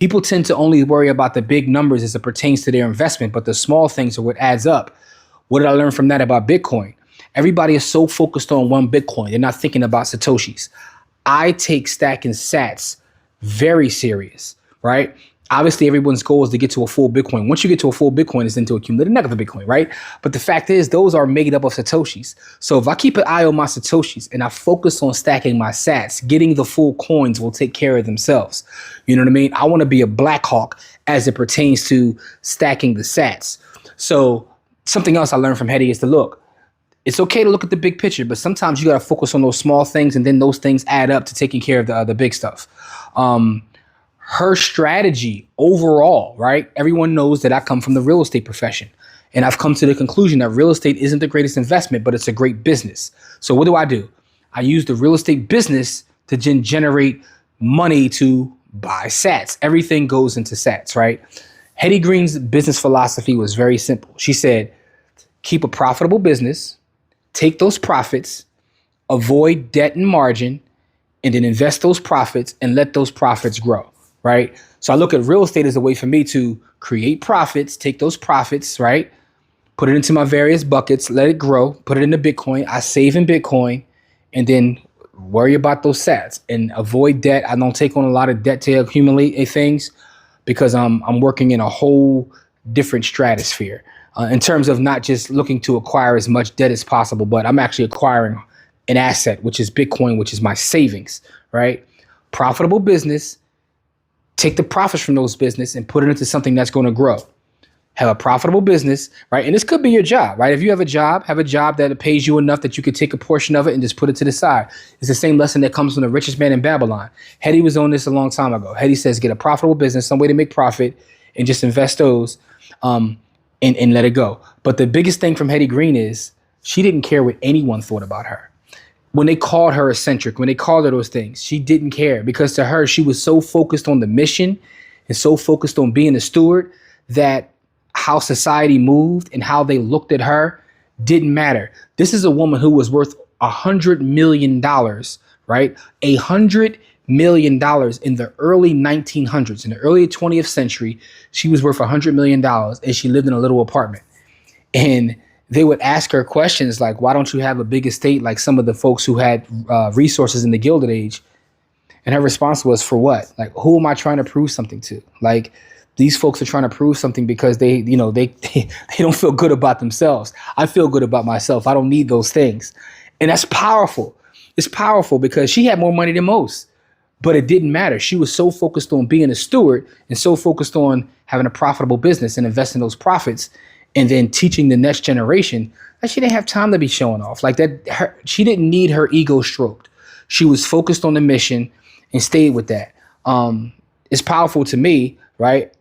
People tend to only worry about the big numbers as it pertains to their investment, but the small things are what adds up. What did I learn from that about Bitcoin? Everybody is so focused on one Bitcoin. They're not thinking about Satoshis. I take stacking sats very serious, right? Obviously, everyone's goal is to get to a full Bitcoin. Once you get to a full Bitcoin, it's into accumulate another Bitcoin, right? But the fact is, those are made up of Satoshis. So if I keep an eye on my Satoshis and I focus on stacking my sats, getting the full coins will take care of themselves. You know what I mean? I want to be a Black Hawk as it pertains to stacking the sats. So something else I learned from Hedy is to look. It's okay to look at the big picture, but sometimes you got to focus on those small things, and then those things add up to taking care of the big stuff. Her strategy overall, right? Everyone knows that I come from the real estate profession, and I've come to the conclusion that real estate isn't the greatest investment, but it's a great business. So what do? I use the real estate business to generate money to buy sats. Everything goes into sats, right? Hedy Green's business philosophy was very simple. She said, keep a profitable business, take those profits, avoid debt and margin, and then invest those profits and let those profits grow. Right. So I look at real estate as a way for me to create profits, take those profits, right, put it into my various buckets, let it grow, put it into Bitcoin. I save in Bitcoin and then worry about those sats and avoid debt. I don't take on a lot of debt to accumulate things because I'm working in a whole different stratosphere in terms of not just looking to acquire as much debt as possible, but I'm actually acquiring an asset, which is Bitcoin, which is my savings. Right. Profitable business. Take the profits from those business and put it into something that's going to grow. Have a profitable business, right? And this could be your job, right? If you have a job that pays you enough that you could take a portion of it and just put it to the side. It's the same lesson that comes from the richest man in Babylon. Hedy was on this a long time ago. Hedy says, get a profitable business, some way to make profit, and just invest those and let it go. But the biggest thing from Hedy Green is she didn't care what anyone thought about her. When they called her eccentric, when they called her those things, she didn't care because to her, she was so focused on the mission and so focused on being a steward that how society moved and how they looked at her didn't matter. This is a woman who was worth $100 million, right? $100 million in the early 1900s, in the early 20th century. She was worth $100 million and she lived in a little apartment. And they would ask her questions like, why don't you have a big estate like some of the folks who had resources in the Gilded Age? And her response was, for what? Like, who am I trying to prove something to? Like, these folks are trying to prove something because they don't feel good about themselves. I feel good about myself. I don't need those things. And that's powerful. It's powerful because she had more money than most, but it didn't matter. She was so focused on being a steward and so focused on having a profitable business and investing those profits and then teaching the next generation that she didn't have time to be showing off like that. She didn't need her ego stroked. She was focused on the mission and stayed with that. It's powerful to me, right?